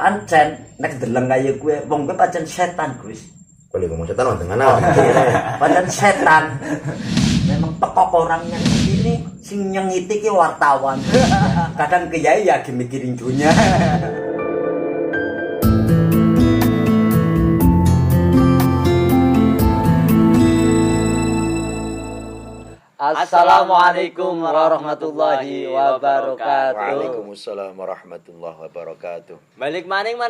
Pancen nek deleng kaya kowe wong kowe pancen setan, Gus. Boleh ngomong setan wonten ana. Pancen setan. Memang tekok orangnya ini sing nyengiti ki wartawan. Kadang kiai ya mikirin dunia. Assalamualaikum warahmatullahi wabarakatuh. Waalaikumsalam warahmatullahi wabarakatuh. Balik maning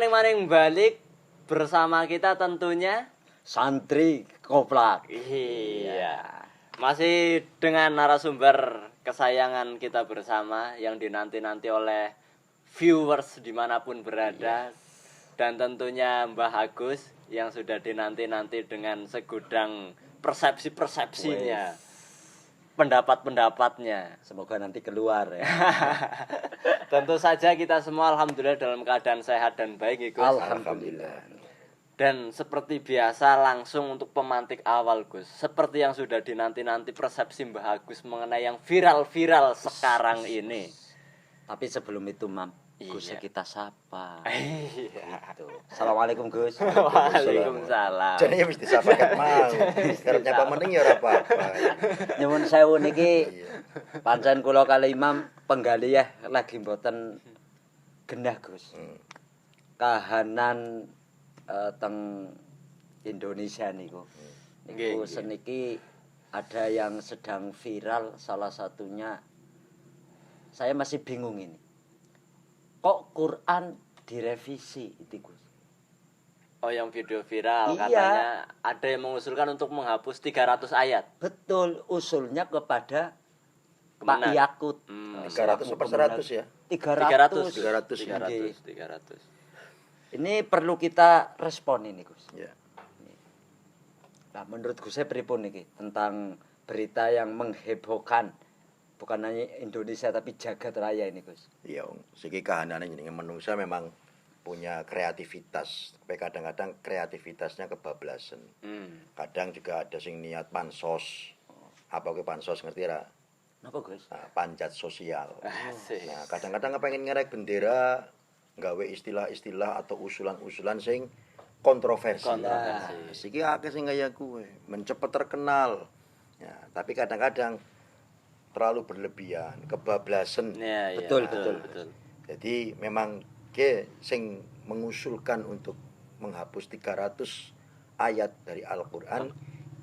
balik bersama kita tentunya Santri Koplak. iya. Masih dengan narasumber kesayangan kita bersama yang dinanti-nanti oleh viewers dimanapun berada. Dan tentunya Mbah Agus yang sudah dinanti-nanti dengan segudang persepsi-persepsinya, pendapat-pendapatnya. Semoga nanti keluar ya. Tentu saja kita semua alhamdulillah dalam keadaan sehat dan baik, Gus. Alhamdulillah. Dan seperti biasa langsung untuk pemantik awal, Gus. Seperti yang sudah dinanti-nanti persepsi Mbah Agus mengenai yang viral-viral sekarang ini. Tapi sebelum itu, Mam, Gus Iya. kita sapa. Iya. Gitu. Assalamualaikum, Gus. Waalaikumsalam. Jane wis disapakat mau. Karep nyapa meneng ya ora apa-apa. Nyuwun sewu niki pancen kula kali Imam penggali ya lagi mboten genah, Gus. Kahanan teng Indonesia niku. Niku Nggih. seniki ada yang sedang viral, salah satunya saya masih bingung ini. Kok Quran direvisi itu, Gus? Oh, yang video viral Iya. katanya ada yang mengusulkan untuk menghapus 300 ayat. Betul, usulnya kepada Pak Kemenang. Yakut. 300 apa 100 ya? 300. 300. 300. Ini perlu kita respon ini, Gus. Ya. Nah, menurut Gus saya pripun niki tentang berita yang menghebohkan bukan hanya Indonesia tapi jagat raya ini, Gus. Iya, siki kahanane jenenge manungsa memang punya kreativitas. Tapi kadang-kadang kreativitasnya kebablasan. Kadang juga ada sing niat pansos. Apa kuwi pansos ngerti ra? Napa, Gus? Nah, panjat sosial. Asik. Nah, kadang-kadang pengen ngerek bendera, nggawe istilah-istilah atau usulan-usulan sing kontroversi. Kontroversi. Nah, siki akeh sing kaya kuwe, mencepet terkenal. Ya, tapi kadang-kadang terlalu berlebihan, kebablasan. Iya, iya. Betul. Jadi memang ke sing mengusulkan untuk menghapus 300 ayat dari Al-Qur'an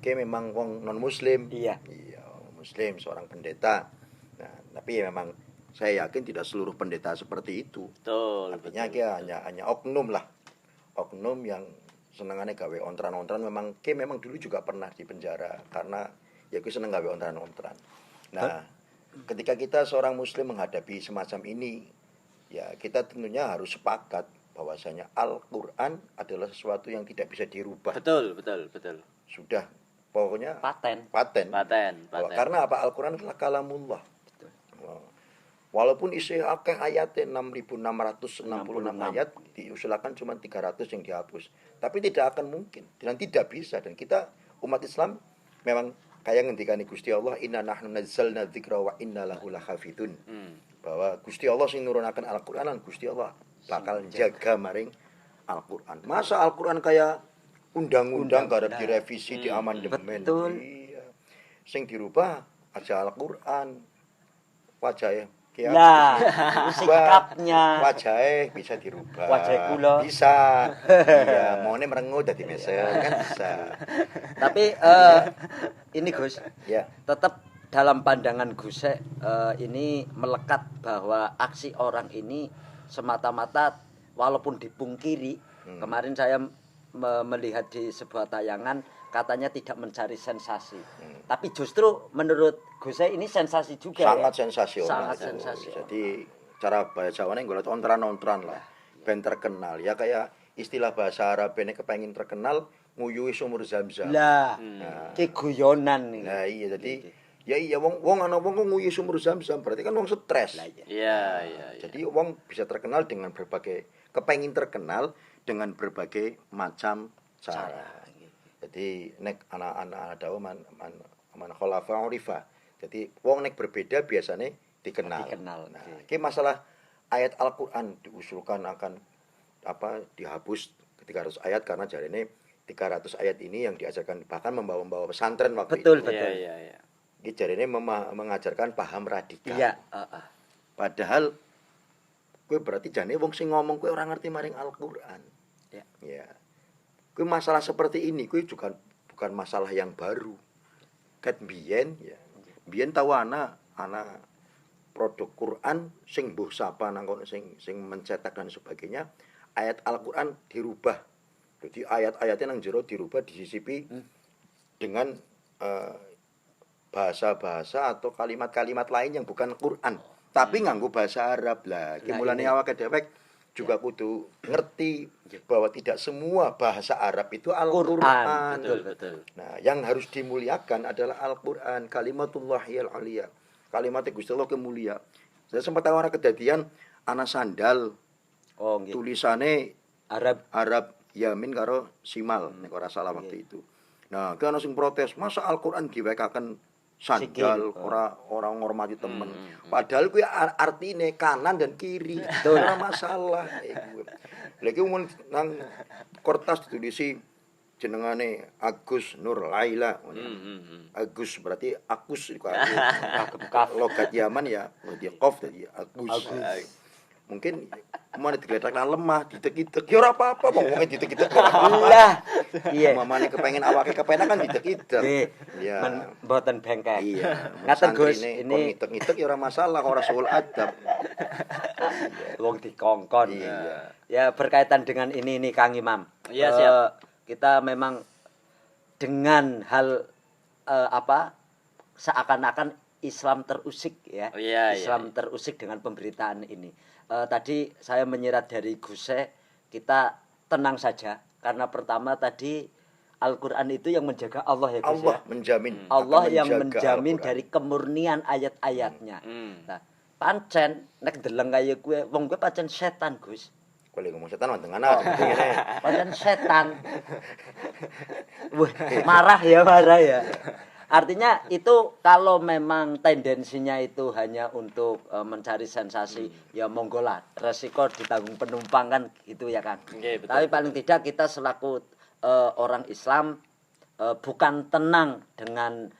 ke memang wong non muslim. Iya. Iya, muslim seorang pendeta. Nah, tapi ya memang saya yakin tidak seluruh pendeta seperti itu. Betul. Artinya ke hanya oknum lah. Oknum yang senengannya gawe ontran-ontran memang dulu juga pernah di penjara karena ya ke seneng gawe ontran-ontran. Nah, ketika kita seorang muslim menghadapi semacam ini, ya kita tentunya harus sepakat bahwasanya Al-Qur'an adalah sesuatu yang tidak bisa dirubah. Betul. Sudah pokoknya Paten. Bahwa karena apa? Al-Qur'an adalah kalamullah. Walaupun isi akeh ayatnya 6.666 ayat diusulkan cuma 300 yang dihapus. Tapi tidak akan mungkin dan tidak bisa, dan kita umat Islam memang kayak ngendikane Gusti Allah, inna nahnu nazzalna dzikra wa inna lahu lahafidun. Bahwa Gusti Allah sing nurunaken Al-Qur'an lan Gusti Allah bakal jaga maring Al-Qur'an. Masa Al-Qur'an kayak undang-undang garap direvisi, diamandemen. Betul. Iya. Sing dirubah aja Al-Qur'an. Wajahnya Nah, sikapnya. wajahnya bisa dirubah. Wajah kula. Bisa. Iya, maunya merengut dadi mesem kan bisa. Tapi ini, Gus, Ya. tetap dalam pandangan Gus ini melekat bahwa aksi orang ini semata-mata walaupun dipungkiri. Kemarin saya melihat di sebuah tayangan katanya tidak mencari sensasi. Tapi justru menurut Gus ini sensasi juga. Sangat ya? sensasional. Sangat sensasional. Jadi cara bahasa Jawane golek ontran-ontran lah. Ben terkenal. Ya kayak istilah bahasa Arab ini kepengin terkenal nguyuhi sumur Zam-Zam. Lah, Nah. ki guyonan nih. Nah, iya jadi ya iya wong ana wong kok nguyuhi sumur Zam-Zam berarti kan wong stres. Iya. Jadi wong bisa terkenal dengan berbagai kepengin terkenal dengan berbagai macam cara. Jadi nek anak-anak dawa man khalafa urifa. Jadi wong nek berbeda biasanya dikenal. Dikenal, Nah, oke. iki masalah ayat Al-Qur'an diusulkan akan dihapus 300 ayat karena jarene 300 ayat ini yang diajarkan bahkan membawa pesantren waktu Betul, itu. betul. Iya. Ini jarene mengajarkan paham radikal. Iya, Padahal kowe berarti jane wong sing ngomong kowe ora ngerti maring Al-Qur'an. Ya. Ya. Kowe masalah seperti ini kowe juga bukan masalah yang baru. Ket biyen ya. Biyen tahu ana produk Quran sing mbuh sapa nang kono sing mencetak dan sebagainya, ayat Al-Qur'an dirubah. Jadi ayat-ayatnya nang jero dirubah disisipi dengan bahasa-bahasa atau kalimat-kalimat lain yang bukan Quran, tapi nganggo bahasa Arab lah. Ki mulane awake dhewe juga kudu ngerti bahwa tidak semua bahasa Arab itu Al-Qur'an. Betul. Nah, yang harus dimuliakan adalah Al-Qur'an, kalimatullahil aliyah. Kalimat Gusti Allah kemulia. Saya sempat tahu orang kedadian ana sandal nggih. tulisane Arab Yamin karo Simal nek ora salah waktu itu. Nah, ki ana sing protes, masa Al-Qur'an diwekaken sandal orang ngormati temen. Padahal kuwi artine kanan dan kiri. Ora masalah iku. Lagi umum nang kertas ditulisi jenengane Agus Nur Laila. Agus berarti Agus logat Yaman ya, dia qaf tadi Agus. Mungkin mau digeletakna lemah, ditek-itek. Ya ora apa-apa, ngomongnya ditek-itek. Lah, iya. Mamane kepengen awake kepenak kan ditek-itek. Ya. Mboten bengkek. Iya. Ngaten Gus, ini ngitek-ngitek ya ora masalah, ora soal adab. Wong dikongkon. Iya. Ya berkaitan dengan ini Kang Imam. Iya, siap. Kita memang dengan hal seakan-akan Islam terusik ya. Islam terusik dengan pemberitaan ini. Tadi saya menyirat dari Guse, kita tenang saja karena pertama tadi Al-Qur'an itu yang menjaga Allah ya Gus. Allah menjamin. Allah yang menjamin dari kemurnian ayat-ayatnya. Nah, pancen nek deleng kaya kowe wong kowe pancen setan Gus. Kowe ngomong setan wonten ana ngene. Pancen setan. Wah, marah ya. Artinya itu kalau memang tendensinya itu hanya untuk mencari sensasi, ya monggo lah. Resiko ditanggung penumpang kan gitu ya kan. Okay, betul. Tapi paling tidak kita selaku orang Islam bukan tenang dengan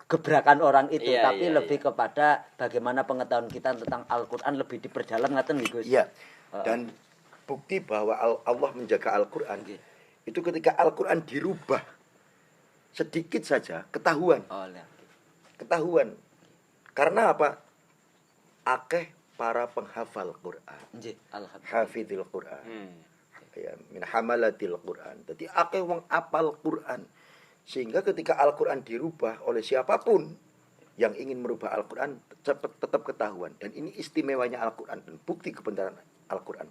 gebrakan orang itu, tapi lebih kepada bagaimana pengetahuan kita tentang Al-Qur'an lebih diperdalam ngaten nggih Gus. Iya. Dan bukti bahwa Allah menjaga Al-Qur'an itu ketika Al-Qur'an dirubah sedikit saja ketahuan. Ketahuan. Karena apa? Akeh para penghafal Quran. Nggih, alhamdulillah. Hafizil Quran. Ya, min hamalatil Quran. Jadi akeh wong apal Quran. Sehingga ketika Al-Qur'an dirubah oleh siapapun yang ingin merubah Al-Qur'an tetap ketahuan. Dan ini istimewanya Al-Qur'an dan bukti kebenaran Al-Qur'an.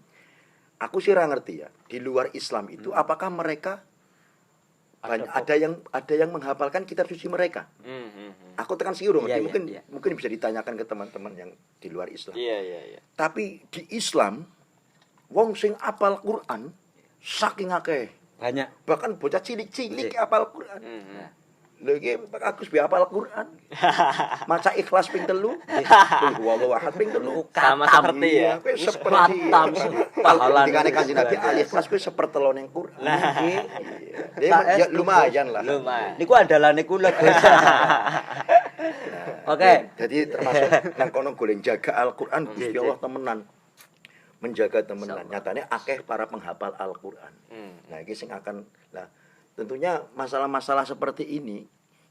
Aku sih ngerti ya, di luar Islam itu apakah mereka ada yang menghafalkan kitab suci mereka. Aku tekan sih mungkin bisa ditanyakan ke teman-teman yang di luar Islam. Iya. Tapi di Islam wong sing apal Quran saking akeh. Banyak. Bahkan bocah cilik-cilik apal Quran. Lha iki Agus bi apal Quran. Maca Ikhlas ping 3. Wallahu ahad ping 3. Sama seperti ya. Kowe seperti pahala dikane Kanjeng Nabi Al-Ikhlas kowe seperteloning Quran. Ya lumayan lah. Niku andalane kula Gus. Oke. Jadi termasuk nang kono golek jaga Al-Qur'an Gusti Allah temenan. Menjaga temenan. Nyatane akeh para penghafal Al-Qur'an. Nah, iki sing akan tentunya masalah-masalah seperti ini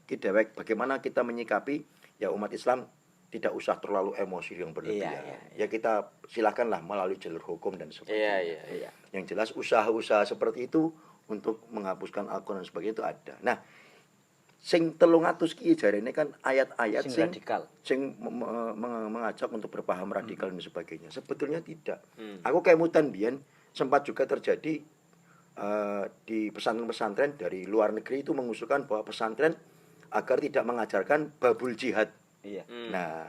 kita bagaimana kita menyikapi ya umat Islam tidak usah terlalu emosi yang berlebihan. Ya kita silakanlah melalui jalur hukum dan sebagainya. Yang jelas usaha-usaha seperti itu untuk menghapuskan Al-Qur'an dan sebagainya itu ada. Nah, sing 300 ki jarene kan ayat-ayat sing radikal, sing mengajak untuk berpaham radikal dan sebagainya. Sebetulnya tidak. Aku kemutan biyen sempat juga terjadi di pesantren-pesantren dari luar negeri itu mengusulkan bahwa pesantren agar tidak mengajarkan babul jihad. Nah,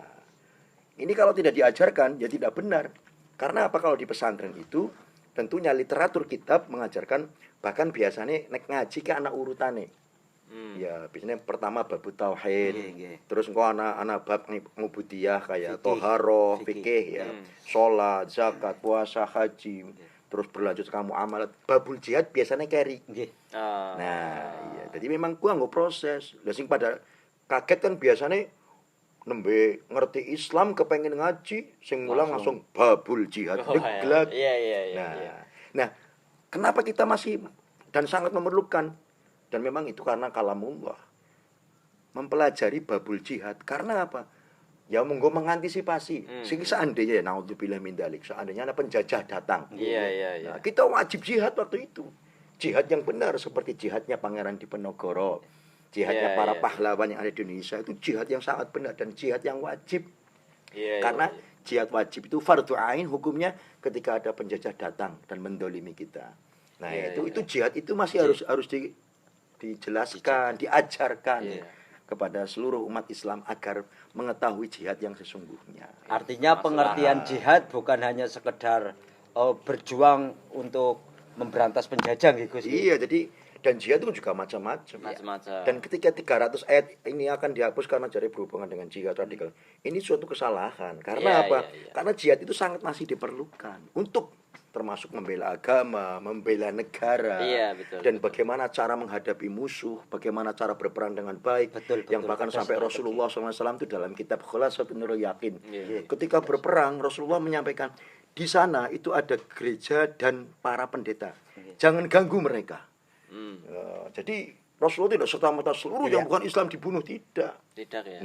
ini kalau tidak diajarkan ya tidak benar. Karena apa? Kalau di pesantren itu tentunya literatur kitab mengajarkan, bahkan biasanya nek ngaji ke anak urutane. Ya, biasanya pertama bab tauhid. Nggih. Terus engko ana bab ngubudiyah kayak Fikih. toharoh, Fikih. fikih ya. Salat, zakat, puasa, haji. Terus berlanjut kamu amalat. Babul jihad biasanya carry. Nggih. Nah, iya. Jadi memang gua nggak proses. Lah sing pada kaget kan biasanya nembe ngerti Islam kepengen ngaji, sing mulang langsung babul jihad. Deglak. Iya. Nah, kenapa kita masih dan sangat memerlukan, dan memang itu karena kalamullah, mempelajari babul jihad. Karena apa? Ya monggo mengantisipasi. Sing seandainya naudzubillah min dzalik, seandainya ada penjajah datang. Iya. Nah, kita wajib jihad waktu itu. Jihad yang benar seperti jihadnya Pangeran Diponegoro. Jihadnya para pahlawan yang ada di Indonesia itu jihad yang sangat benar dan jihad yang wajib. Karena jihad wajib itu fardhu ain hukumnya ketika ada penjajah datang dan mendolimi kita. Nah, itu jihad itu masih harus dijelaskan, diajarkan kepada seluruh umat Islam agar mengetahui jihad yang sesungguhnya. Artinya pengertian jihad bukan hanya sekedar berjuang untuk memberantas penjajah gitu Gus. Iya, jadi dan jihad itu juga macam-macam. Dan ketika 300 ayat ini akan dihapus karena jadi berhubungan dengan jihad radikal, ini suatu kesalahan. Karena apa? Karena jihad itu sangat masih diperlukan untuk termasuk membela agama, membela negara, dan bagaimana cara menghadapi musuh, bagaimana cara berperang dengan baik, yang bahkan sampai Rasulullah SAW itu dalam kitab Khulasatul Nurul Yakin, ketika berperang Rasulullah menyampaikan di sana itu ada gereja dan para pendeta, jangan ganggu mereka. Jadi Rasulullah tidak serta-merta seluruh yang bukan Islam dibunuh, tidak.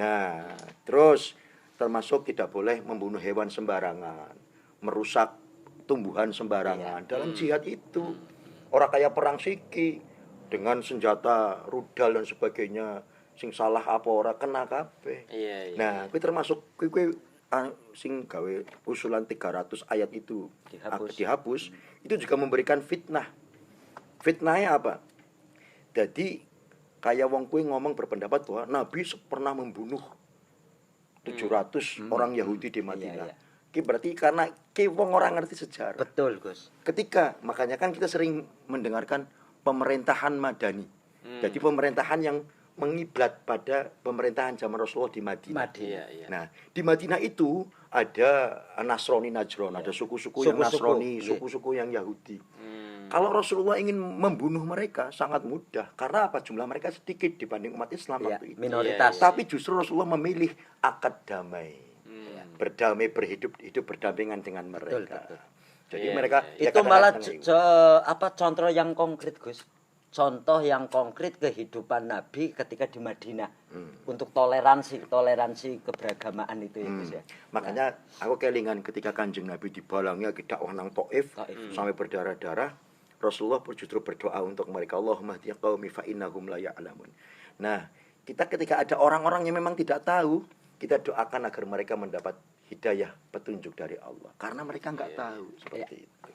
Nah, terus termasuk tidak boleh membunuh hewan sembarangan, merusak tumbuhan sembarangan. Dalam jihad itu orang kayak perang siki dengan senjata rudal dan sebagainya, sing salah apa ora kena kabeh. Nah, kuwi termasuk kuwi sing gawe usulan 300 ayat itu dihapus itu juga memberikan fitnah. Fitnahnya apa? Jadi kayak wong kuwi ngomong berpendapat bahwa Nabi pernah membunuh 700 orang Yahudi di Madinah. Ki berarti karena ki wong orang ngerti sejarah. Betul, Gus. Makanya kan kita sering mendengarkan pemerintahan Madani. Jadi pemerintahan yang mengiblat pada pemerintahan zaman Rasulullah di Madinah. Nah, di Madinah itu ada Nasrani Najron, ada suku-suku yang Nasrani, suku-suku yang Yahudi. Kalau Rasulullah ingin membunuh mereka sangat mudah. Karena apa? Jumlah mereka sedikit dibanding umat Islam waktu itu. Minoritas. Tapi justru Rasulullah memilih akad damai. Berdamai, hidup berdampingan dengan mereka. Betul. Jadi mereka itu malah contoh yang konkret, Gus. Contoh yang konkret kehidupan Nabi ketika di Madinah untuk toleransi keberagamaan itu ya, Gus ya. Makanya aku kelingan ketika Kanjeng Nabi dibalangnya dakwah nang Thaif sampai berdarah-darah. Rasulullah justru berdoa untuk mereka, Allahumma hdi qaumi fa innahum la ya'lamun. Nah, kita ketika ada orang-orang yang memang tidak tahu, kita doakan agar mereka mendapat hidayah petunjuk dari Allah karena mereka enggak tahu seperti itu.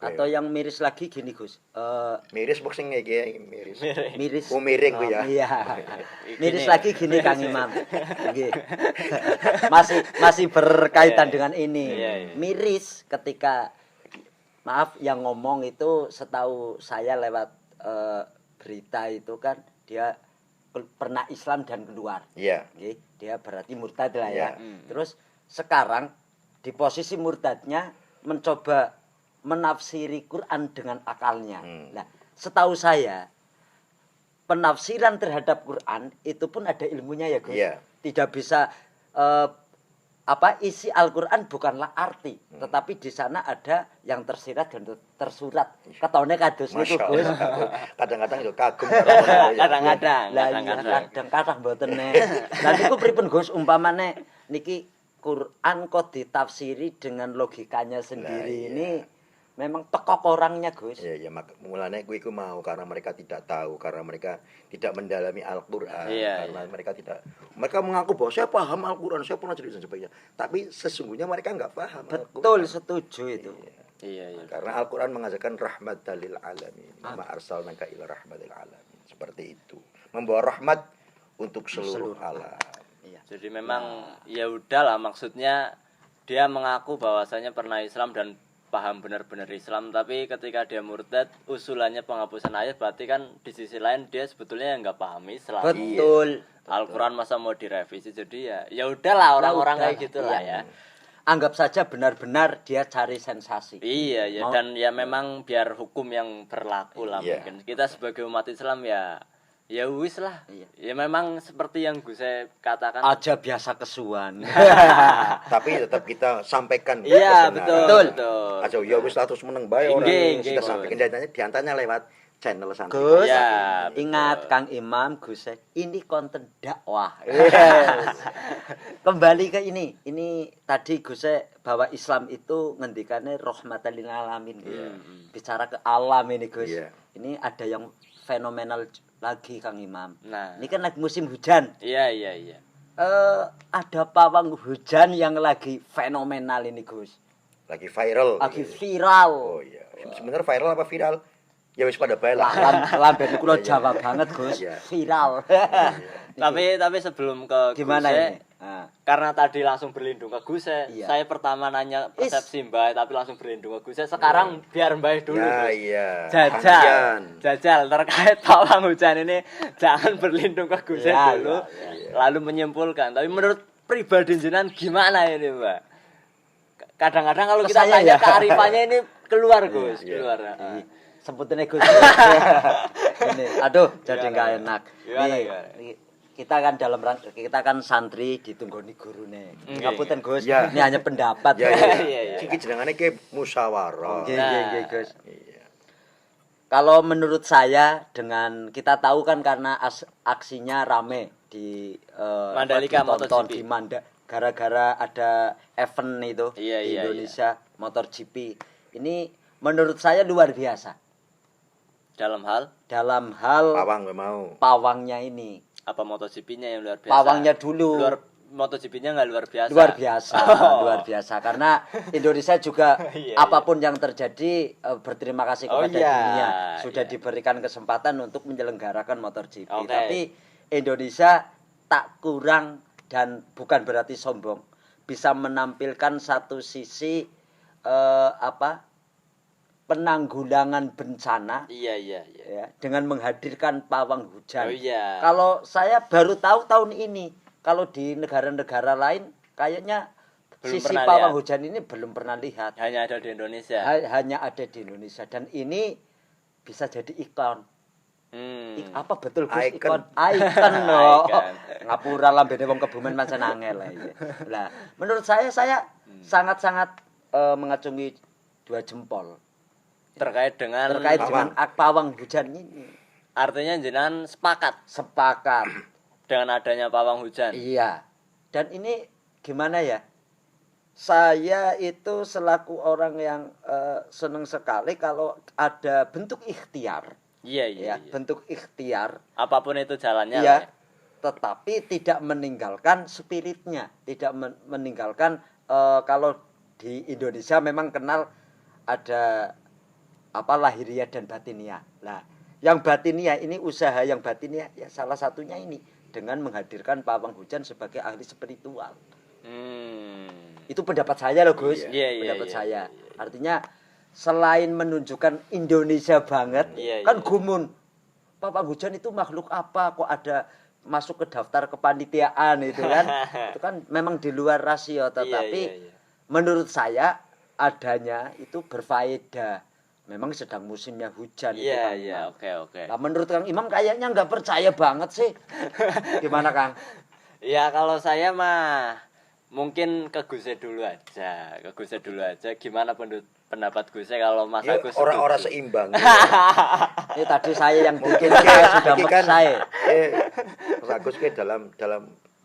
Atau yang miris lagi gini, Gus. Miris boxing iki Miris. Oh, miring ku ya. Iya. Miris lagi gini Kang Imam. Nggih. Masih berkaitan dengan ini. Miris ketika maaf yang ngomong itu setahu saya lewat berita itu kan dia pernah Islam dan keluar. Iya. Nggih, dia berarti murtad lah ya. Terus sekarang di posisi murtadnya mencoba menafsiri Quran dengan akalnya. Nah, setahu saya penafsiran terhadap Quran itu pun ada ilmunya ya, Gus. Tidak bisa isi Al-Qur'an bukanlah arti, tetapi di sana ada yang tersirat dan tersurat. Ketone kados niku, Gus. Kadang-kadang yo kagum. Kadang-kadang mboten nek. Lah niku pripun, Gus, umpamane niki Quran kok ditafsiri dengan logikanya sendiri ini memang tekok orangnya, Gus. Iya, mulanya gue mau karena mereka tidak tahu, karena mereka tidak mendalami Al-Qur'an, karena mereka mengaku bahwa saya paham Al-Qur'an, saya pernah cerita dan sebagainya. Tapi sesungguhnya mereka enggak paham. Betul, setuju itu. Iya. Karena Al-Qur'an mengajarkan rahmatan lil alamin. Ma arsalnaka ila rahmatil alamin. Seperti itu. Membawa rahmat untuk seluruh alam. Jadi memang ya udahlah, maksudnya dia mengaku bahwasanya pernah Islam dan paham benar-benar Islam, tapi ketika dia murtad usulannya penghapusan ayat, berarti kan di sisi lain dia sebetulnya nggak paham Islam. Betul. Al-Quran masa mau direvisi, jadi ya udahlah orang-orang kayak gitulah ya. Anggap saja benar-benar dia cari sensasi. Iya ya, dan ya memang biar hukum yang berlaku lah mungkin. Kita sebagai umat Islam ya wis lah. Ya memang seperti yang saya katakan. Aja biasa kesuan. Tapi tetap kita sampaikan. Iya betul. Aja ya wis terus meneng bae orang kita sampaikan diantaranya lewat channel Santri. Gus, ya, ingat Kang Imam, Gus, ini konten dakwah. Kembali ke ini tadi Gus bahwa Islam itu ngendikannya rahmatan lil alamin. Bicara ke alam ini Gus. Ini ada yang fenomenal lagi Kang Imam. Nah, ini kan lagi musim hujan. Iya. Ada pawang hujan yang lagi fenomenal ini Gus. Lagi viral. Lagi viral. Oh iya. Sebenarnya viral apa viral? Ya wis pada bae lah. Lamben kula Jawa banget Gus. Viral. Tapi sebelum ke gimana Guse, ini? Karena tadi langsung berlindung ke Guse, saya pertama nanya persepsi Mbak, tapi langsung berlindung ke Guse. Sekarang biar Mbak dulu. Iya. Jajal terkait pawang hujan ini, jangan berlindung ke Guse dulu, lalu menyimpulkan. Tapi menurut pribadi jenengan gimana ini Mbak? Kadang-kadang kalau kita tanya kearifannya ini keluar Gus, keluar. Sebutinnya Gus. Ini, aduh, jadi nggak enak. Nih, kita kan santri ditunggoni gurune. Ngapunten Gus, ini hanya pendapat. Iya. Iki jenengane ki musyawarah. Nggih, Gus. Kalau menurut saya dengan kita tahu kan karena aksinya rame di Mandalika MotoGP. Gara-gara ada event itu di Indonesia MotoGP. Ini menurut saya luar biasa. Dalam hal pawangnya ini. Apa MotoGP-nya yang luar biasa? Pawangnya dulu. MotoGP-nya nggak luar biasa. Luar biasa karena Indonesia juga apapun yang terjadi berterima kasih kepada dunia sudah diberikan kesempatan untuk menyelenggarakan MotoGP. Tapi Indonesia tak kurang dan bukan berarti sombong bisa menampilkan satu sisi penanggulangan bencana ya, dengan menghadirkan pawang hujan. Kalau saya baru tahu tahun ini, kalau di negara-negara lain kayaknya sisi pawang hujan ini belum pernah lihat. Hanya ada di Indonesia. Hanya ada di Indonesia dan ini bisa jadi ikon. Apa betul Gus ikon? Ikon no. Ngapura lambene wong Kebumen pancen angel lah. Menurut saya sangat-sangat mengacungi dua jempol. Terkait dengan pawang hujan ini. Artinya jenengan sepakat dengan adanya pawang hujan. Iya. Dan ini gimana ya? Saya itu selaku orang yang senang sekali kalau ada bentuk ikhtiar. Iya. Bentuk ikhtiar. Apapun itu jalannya. Iya. Tetapi tidak meninggalkan spiritnya, tidak meninggalkan kalau di Indonesia memang kenal ada lahiriah dan batiniah. Nah, yang batiniah ini usaha yang batiniah ya salah satunya ini dengan menghadirkan pawang hujan sebagai ahli spiritual. Itu pendapat saya loh Gus. Pendapat saya. Artinya selain menunjukkan Indonesia banget, kan gumun. Pawang hujan itu makhluk apa kok ada masuk ke daftar kepanitiaan itu kan? Itu kan memang di luar rasio, tetapi menurut saya adanya itu berfaedah. Memang sedang musimnya hujan. Oke. Nah, menurut Kang Imam kayaknya nggak percaya banget sih. Gimana Kang? Ya kalau saya mah mungkin ke Guse dulu aja. Gimana pendapat Guse kalau Mas Agus? Orang-orang seimbang. Ini tadi saya yang bikin sudah maksae. Mas Agus ke dalam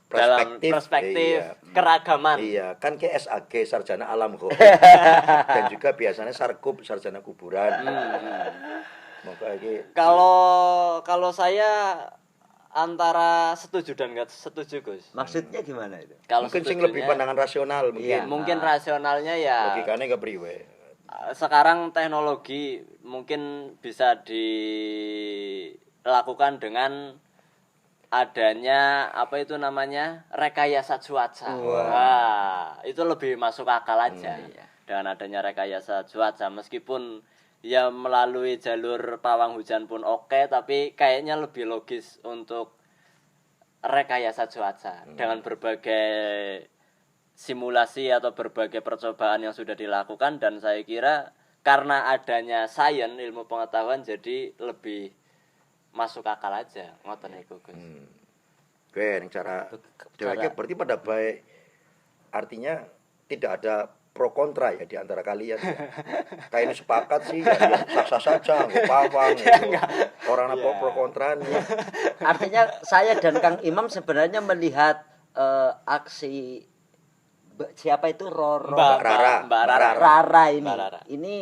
perspektif keragaman. Iya, kan ke SAG sarjana alam kok. Dan juga biasanya sarkup sarjana kuburan. Kalau saya antara setuju dan enggak setuju, Gus. Maksudnya gimana itu? Mungkin sing lebih pandangan rasional mungkin. Mungkin rasionalnya ya. Logikanya enggak priwe. Sekarang teknologi mungkin bisa dilakukan dengan adanya rekayasa cuaca. Itu lebih masuk akal aja. dengan adanya rekayasa cuaca, meskipun ya melalui jalur pawang hujan pun oke, tapi kayaknya lebih logis untuk rekayasa cuaca dengan berbagai simulasi atau berbagai percobaan yang sudah dilakukan, dan saya kira karena adanya sains ilmu pengetahuan jadi lebih masuk akal aja ngoten niku Gus. Oke, yang cara dheweke berarti pada baik, artinya tidak ada pro kontra ya di antara kalian. Kayaknya sepakat sih ya sah-sah saja, nggak pawang gitu. Orang apa pro kontraan ya. Artinya saya dan Kang Imam sebenarnya melihat aksi siapa itu Mbak Rara. Rara ini. Mbak Rara. Ini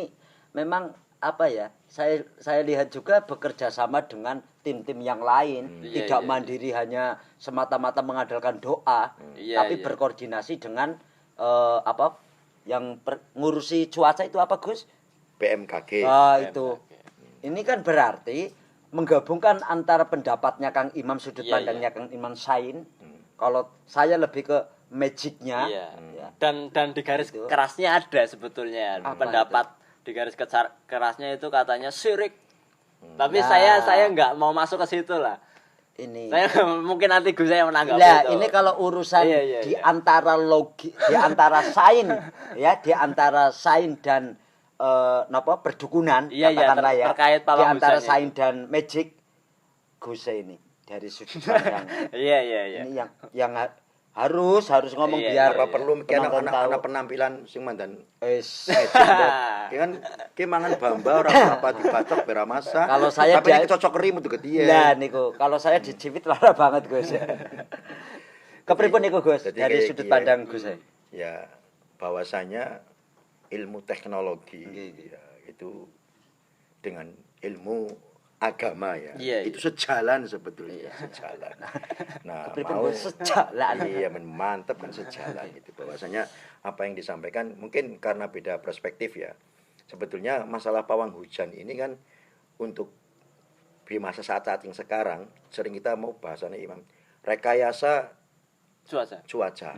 memang apa ya? Saya lihat juga bekerja sama dengan tim-tim yang lain, tidak mandiri hanya semata-mata mengandalkan doa, tapi berkoordinasi dengan apa yang ngurusi cuaca itu apa Gus? BMKG. Itu. Ini kan berarti menggabungkan antara pendapatnya Kang Imam, sudut pandangnya Kang Imam Sain. Kalau saya lebih ke magicnya. Ya. Dan di garis kerasnya ada sebetulnya pendapat itu? Di garis kerasnya itu katanya syirik. Tapi saya nggak mau masuk ke situ lah. Ini saya mungkin nanti Gus saya menanggapi itu. Ini kalau urusan di antara di antara sain ya, di antara sain dan perdukunan katakanlah ya, terkait di antara sain dan magic, Gus ini dari sudut pandang. Ini yang harus ngomong biar apa perlu anak penampilan sing mandan kan mangan bamba ora apa dibacok beramasa. Kalau saya tapi cocok keri metu gede. Lah niku kalau saya dicipit lara banget Gus. Kepripun niku Gus dari sudut pandang Gus? Ya bahwasanya ilmu teknologi ya, itu dengan ilmu agama ya, itu sejalan sebetulnya, sejalan. Nah, mau sejalan, mantap kan sejalan gitu. Bahwasanya apa yang disampaikan mungkin karena beda perspektif ya. Sebetulnya masalah pawang hujan ini kan untuk di masa saat yang sekarang sering kita mau bahasannya Imam rekayasa cuaca.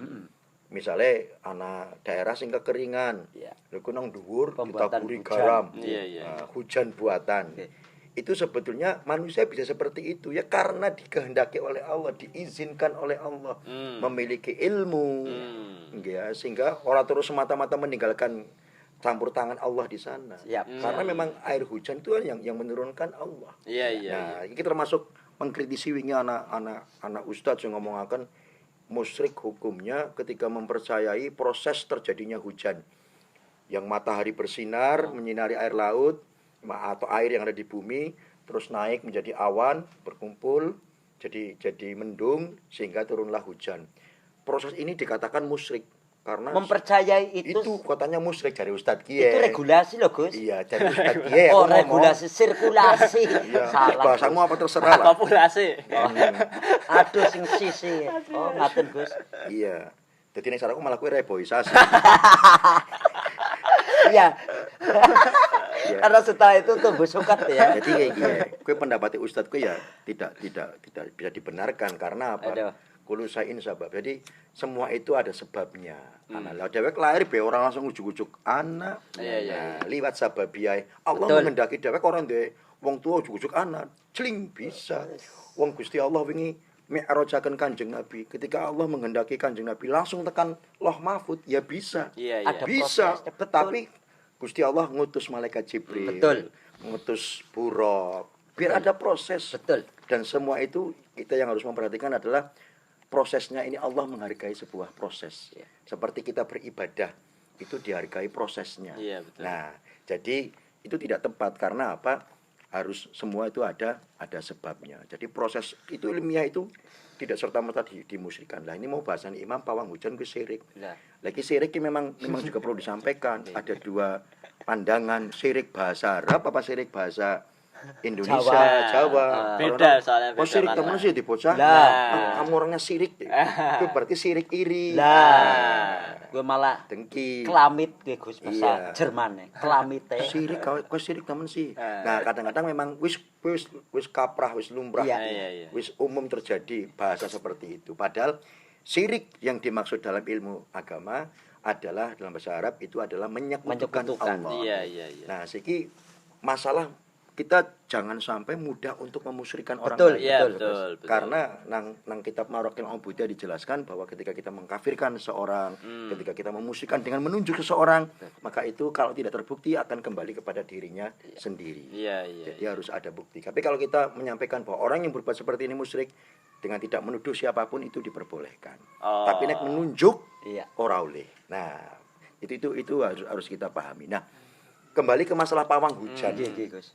Misalnya anak daerah sing kekeringan, lha nang dhuwur ditaburi garam, hujan buatan. Itu sebetulnya manusia bisa seperti itu ya karena dikehendaki oleh Allah, diizinkan oleh Allah, memiliki ilmu, ya, sehingga orang terus semata-mata meninggalkan campur tangan Allah di sana. Karena memang air hujan itu yang menurunkan Allah. Nah, ini termasuk mengkritisi wingi anak ustadz yang ngomongaken musyrik hukumnya ketika mempercayai proses terjadinya hujan. Yang matahari bersinar menyinari air laut atau air yang ada di bumi terus naik menjadi awan berkumpul jadi mendung sehingga turunlah hujan. Proses ini dikatakan musyrik karena mempercayai itu katanya musyrik dari Ustadz Kie. Itu regulasi loh Gus. Iya dari Ustadz Kie. Regulasi sirkulasi. Salah. Bahasamu apa terserah lah. Populasi. Aduh sing sisi. Ngaten Gus. Iya. Jadi nek saraku malah kowe reboisasi. Iya. Karena setelah itu tumbuh sukat ya. Jadi kayak gini, kue pendapatnya Ustadz kue ya tidak bisa dibenarkan karena apa? Kulo sain sabab. Jadi semua itu ada sebabnya. Anak dewek lahir be orang langsung ujuk-ujuk anak. Nah, liwat sababiah. Allah menghendaki dewek orang de wong tua ujuk-ujuk anak. Celing bisa. Wong Gusti Allah wingi mi'rajaken Kanjeng Nabi. Ketika Allah menghendaki Kanjeng Nabi langsung tekan Loh Mahfud ya bisa. Ada bisa. Proses, tapi Gusti Allah ngutus malaikat Jibril. Ngutus Buraq. Biar ada proses. Dan semua itu kita yang harus memperhatikan adalah prosesnya ini Allah menghargai sebuah proses. Seperti kita beribadah itu dihargai prosesnya. Nah, jadi itu tidak tepat karena apa? Harus semua itu ada sebabnya. Jadi proses itu ilmiah itu tidak serta-merta dimusyrikan. Lah ini mau bahasan Imam pawang hujan ke syirik. Lagi syirik ini memang juga perlu disampaikan. Ada dua pandangan, syirik bahasa Arab apa syirik bahasa Indonesia, Jawa. Beda soalnya beda. Syirik temen sih dibocah. Kamu orangnya syirik. Itu berarti syirik iri. Gue malah dengki. Kelamit gue Gus bahasa Jerman. Kelamit syirik kau syirik temen sih. Nah, kadang-kadang memang wis kaprah, wis lumrah. Wis umum terjadi bahasa seperti itu. Padahal syirik yang dimaksud dalam ilmu agama adalah dalam bahasa Arab itu adalah menyekutukan Allah. Iya. Nah, siki masalah kita jangan sampai mudah untuk memusyrikan orang Betul, lain. Iya, betul. betul. Karena nang kitab Maraqil Ubudiyah dijelaskan bahwa ketika kita mengkafirkan seorang, ketika kita memusyrikan dengan menunjuk seseorang, maka itu kalau tidak terbukti akan kembali kepada dirinya sendiri. Iya. Jadi harus ada bukti. Tapi kalau kita menyampaikan bahwa orang yang berbuat seperti ini musyrik dengan tidak menuduh siapapun itu diperbolehkan. Oh. Tapi nek menunjuk Iya. ora oleh. Nah, itu harus kita pahami. Nah, kembali ke masalah pawang hujan. Nggih, Gus.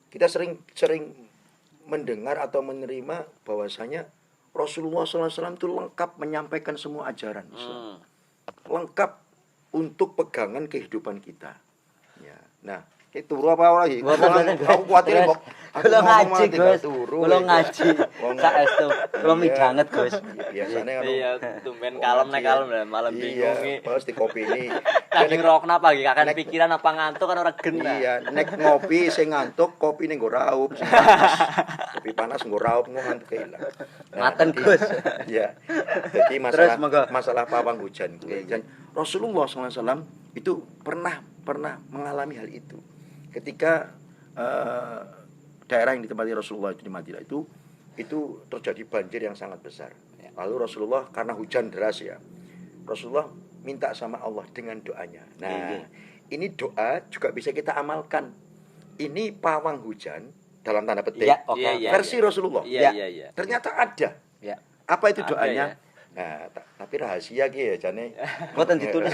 Kita sering mendengar atau menerima bahwasanya Rasulullah SAW itu lengkap menyampaikan semua ajaran Islam. Lengkap untuk pegangan kehidupan kita. Ya. Nah, itu apa lagi? Aku kuatir kok. Kula ngaji, Gus. Kula ngaji. Saestu. Kula midanget, Gus. Biasanya Iya, tumben kalem malam bingung iki. Iya, pasti kopi ini. Lagi ngerokok apa iki? Kakek pikiran apa ngantuk kan ora genah. Iya, nek ngopi sing ngantuk, kopi ning nggo raup. Sing panas. Kopi panas nggo raup ngantuk ilang. Ngaten, Gus. Iya. Jadi Terus, monggo. masalah pawang hujan kuwi. Dan Rasulullah SAW itu pernah mengalami hal itu. Ketika daerah yang ditempati Rasulullah itu di Madinah itu terjadi banjir yang sangat besar. Lalu Rasulullah karena hujan deras ya, Rasulullah minta sama Allah dengan doanya. Nah, ini doa juga bisa kita amalkan. Ini pawang hujan dalam tanda petik. Iya, oke. Iya, Versi Rasulullah. Iya. Ternyata ada. Ya. Apa itu Ada, doanya? ya. Nah, tapi rahasia ki ya jane. Mboten ditulis.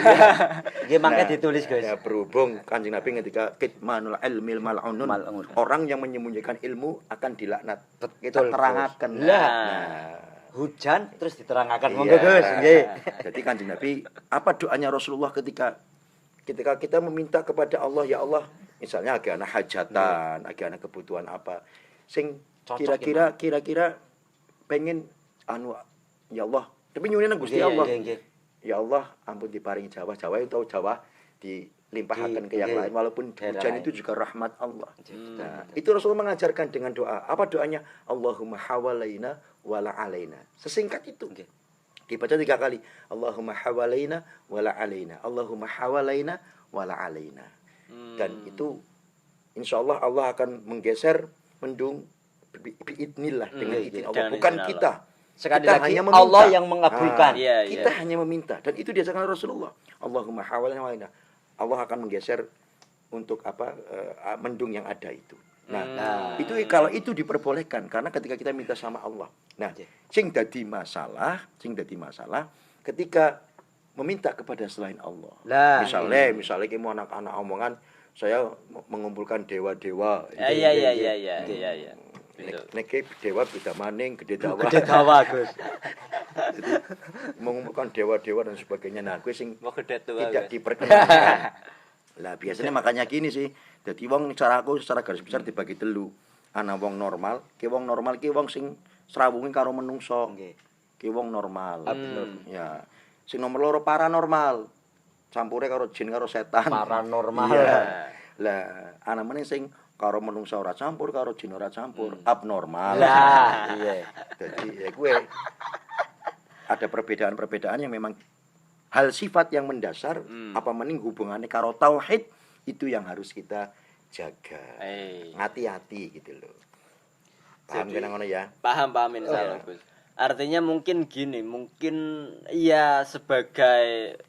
Nggih mangke ditulis, Gus. Ya, berhubung Kanjeng Nabi ketika kitmanul ilmil mal'unun, Mal'un. orang yang menyembunyikan ilmu akan dilaknat. Kita Betul, terangkan. Gus. Lah. Nah, Hujan terus diterangkan iya. monggo, Gus. Nggih. Jadi Kanjeng Nabi, apa doanya Rasulullah ketika kita meminta kepada Allah, ya Allah, misalnya agak anak hajatan, agak anak kebutuhan apa, sing Cocok kira-kira pengen ya Allah, tapi nyuwun Gusti Nggih, Allah. nggih. Ya Allah, ampun diparingi Jawa itu tahu Jawa dilimpahkan ke yang Nggih. lain walaupun Daerah hujan lain. itu juga rahmat Allah. Nah, itu Rasulullah mengajarkan dengan doa. Apa doanya? Allahumma hawalaina wala alaina. Sesingkat itu. Nggih. Dibaca 3 kali. Allahumma hawalaina wala alaina. Allahumma hawalaina wala alaina. Dan itu insyaallah Allah akan menggeser mendung biidnillah dengan izin Allah, dengan bukan izin Allah. kita. Sekali Kita lagi hanya meminta. Allah yang mengabulkan. Iya, Kita hanya meminta dan itu diajarkan Rasulullah. Allahumma hawalaina wala alaina. Allah akan menggeser untuk mendung yang ada itu. Nah, itu kalau itu diperbolehkan karena ketika kita minta sama Allah. Nah, sing dadi masalah ketika meminta kepada selain Allah. Lah, Misalnya kita mau anak-anak omongan saya mengumpulkan dewa-dewa. Iya. Nek dewa beda maning, gede dawa. Gede dawa, Gus. Jadi mengumpulkan dewa-dewa dan sebagainya. Nah, gue sing Mau gede tuh. tidak diperkenankan. Lah biasanya makanya gini sih. Jadi wong secara garis besar dibagi telu. Ana wong normal, ki wong sing srawunge karo menungso. Nggih. Ki wong normal. Ya. Sing nomor loro paranormal. Campure karo jin karo setan. Paranormal. Iya. Lah ana meneh sing karo menungso ora campur, karo jin ora campur, abnormal. Lah, iya. Jadi ya gue ada perbedaan-perbedaan yang memang hal sifat yang mendasar apa mending hubungannya karo tauhid itu yang harus kita jaga. Hati-hati gitu loh. Paham kan ngono ya? Paham insyaallah, Gus. Artinya mungkin gini, ya sebagai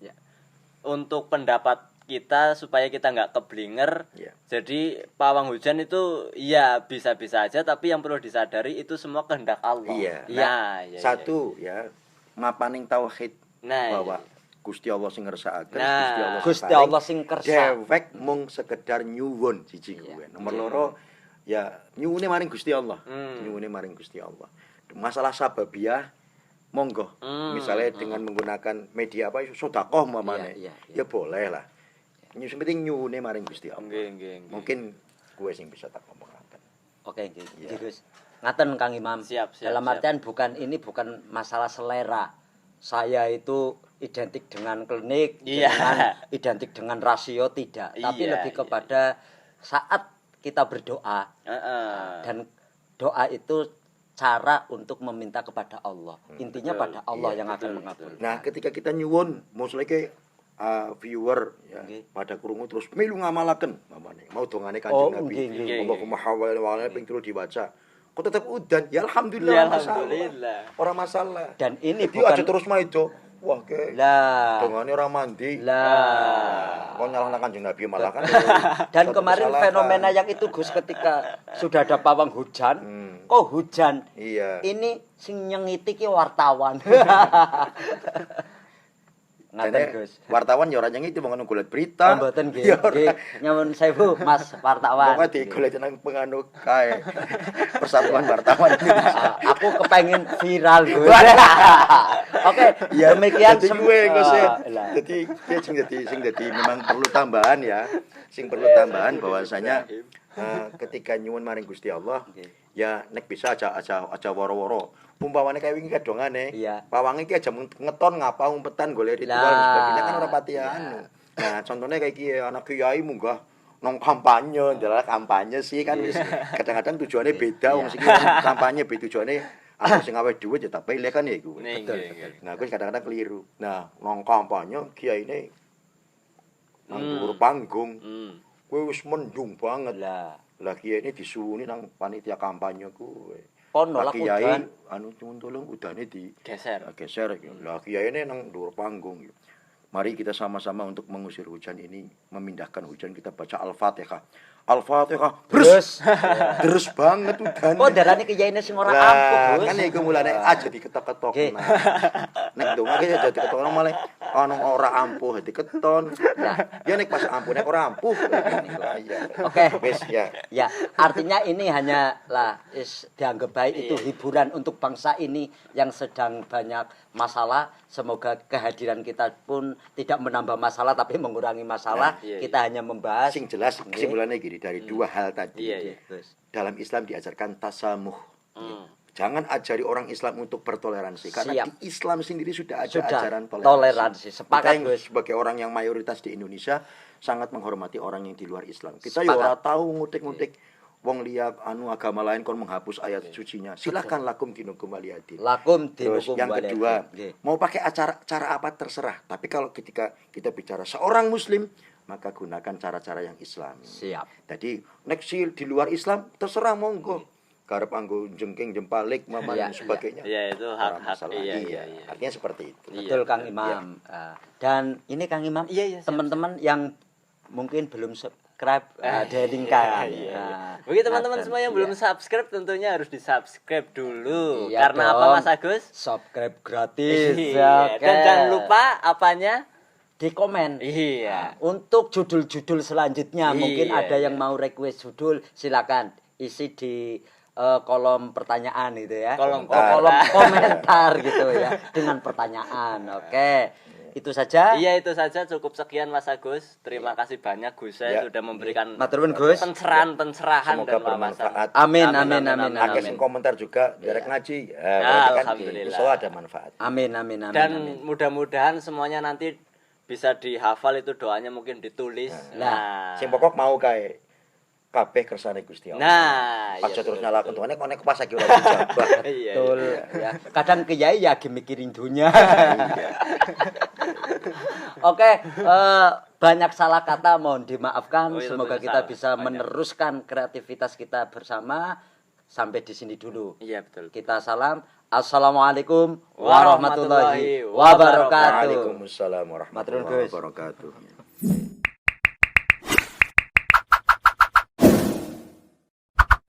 untuk pendapat kita supaya kita nggak keblinger. Jadi pawang hujan itu ya bisa-bisa aja, tapi yang perlu disadari itu semua kehendak Allah. Iya. Satu ya mapaning tauhid bahwa Gusti Allah sing ngersakaken, Gusti Allah sing kersa. Dewek mung sekedar nyuwun siji kuwi. Nomor loro ya nyuwune maring Gusti Allah. Nyuwune maring Gusti Allah. Masalah sababiyah monggo. Misalnya dengan menggunakan media apa sedekah umpamane. Ya boleh lah. Sing penting nyuwune maring Gusti Allah. Nggih. Mungkin gue sing bisa tak ngomongaken. Oke, nggih, Gus. Ngaten Kang Imam. Siap. Dalam artian bukan masalah selera. Saya itu identik dengan klinik, identik dengan rasio tidak, tapi lebih kepada saat kita berdoa. Dan doa itu cara untuk meminta kepada Allah. Intinya pada Allah yang akan mengabulkan. Nah, ketika kita nyuwun, maksudnya viewer ya pada krungu terus melu ngamalaken mamane mau dongane Oh, Kanjeng Nabi. nggih. Allahumma hawal wa ping 3 diwaca. Kok tetep udan? Ya alhamdulillah. Ora masalah. Dan ini Jadi bukan aja terus maido. Wah, ke. lah. Dongane ora mandi. Lah. Kok nyalahna Kanjeng Nabi malah kan. Dan Satu kemarin kesalahan. fenomena yang itu Gus ketika sudah ada pawang hujan, kok hujan? Iya. Ini sing nyengiti ki wartawan. Ngaten Dene Gus. wartawan ya ora nyengiti monggo golek berita. Oh, mboten nggih. Nggih, nyuwun sewu Mas wartawan. Pokoke digolek nang penganu kae. Persatuan Wartawan Indonesia. Aku kepengen viral Gus. Oke, Ya, demikian jadi gue Gus ya. lah. Jadi dia sing dadi memang perlu tambahan ya. Sing perlu tambahan bahwasanya ketika nyuwun maring Gusti Allah ya nek bisa aja woro-woro. Umpamane kayak wingi kadongane, Iya. pawange ki aja ngeton ngapa umpetan golek ritual dan sebagainya kan ora pati anu. Nah, contohnya kayak ki anak kiai munggah nong kampanye, adalah kampanye sih kan wis kadang-kadang tujuannya beda wong sing kampanye beda tujuannya aku sing awake dhuwit ya tak pilih kan ya iku. Betul. Nah, kuwi kadang-kadang keliru. Nah, nong kampanye kiyaine nang dhuwur panggung. Kuwi wis mendung banget. Lah kiyaine disuwuni nang panitia kampanye kuwi. Pon nolak kiai udan. anu cuman tolong udane di Geser. geser. Lah kiyaine nang dhuwur panggung. Mari kita sama-sama untuk mengusir hujan ini, memindahkan hujan kita baca Al-Fatihah. Al-Fatihah. Terus banget udan. Oh, darane kiyaine sing ora ampuh, Gus. Kan iku mulane aja diketok-ketok. Nek donga ki aja diketok malah ana ora ampuh diketon. Nah, ya nek pas ampuh nek ora ampuh. Oke. Wis ya. Ya, artinya ini hanyalah dianggap baik itu hiburan untuk bangsa ini yang sedang banyak masalah. Semoga kehadiran kita pun tidak menambah masalah tapi mengurangi masalah. Kita hanya membahas. Sing jelas kesimpulannya gini dari dua hal tadi. Iya. Dalam Islam diajarkan tasamuh. Jangan ajari orang Islam untuk bertoleransi karena di Islam sendiri sudah ada ajaran toleransi. Sepakat, Kita Gus. sebagai orang yang mayoritas di Indonesia sangat menghormati orang yang di luar Islam. Kita ya ora tahu ngutik-ngutik wong liya agama lain kon menghapus ayat sucinya. Silakan lakum dinukum waliyadin. Lakum Terus dinukum yang kedua, mau pakai cara apa terserah. Tapi kalau ketika kita bicara seorang muslim, maka gunakan cara-cara yang Islam. Siap. Jadi next di luar Islam terserah monggo. Karep anggo jengking jempalik dan sebagainya. Iya, itu hak-hak. Iya. Artinya seperti itu. Betul Kang Imam. Dan ini Kang Imam, teman-teman yang mungkin belum subscribe dari kan. Bagi teman-teman semua yang belum subscribe tentunya harus di-subscribe dulu. Iya Karena apa dong. Mas Agus? Subscribe gratis. Iya. Dan jangan lupa apanya? Di komen. Iya. Untuk judul-judul selanjutnya mungkin ada yang mau request judul, silakan isi di kolom pertanyaan gitu ya. Kolom komentar gitu ya dengan pertanyaan. Oke. Itu saja. Iya, itu saja, cukup sekian Mas Agus. Terima kasih banyak Gus sudah memberikan Matur nuwun Gus. pencerahan Semoga dan wawasan. bermanfaat. Amin. Akeh sing komentar juga derek ngaji. Alhamdulillah. Insya Allah ada manfaat. Amin. Dan mudah-mudahan semuanya nanti bisa dihafal itu doanya mungkin ditulis. Nah, Sing pokok mau kae kabeh kersane Gusti Allah. Nah, aja terus nyalakan tuane kok nek pas iki ora dijabah. Betul ya. Kadang kiai ya lagi mikirin dunia. Oke, banyak salah kata mohon dimaafkan. Semoga kita bisa meneruskan kreativitas kita bersama. Sampai di sini dulu. Iya, betul. Kita salam. Assalamualaikum warahmatullahi wabarakatuh. Waalaikumsalam warahmatullahi wabarakatuh.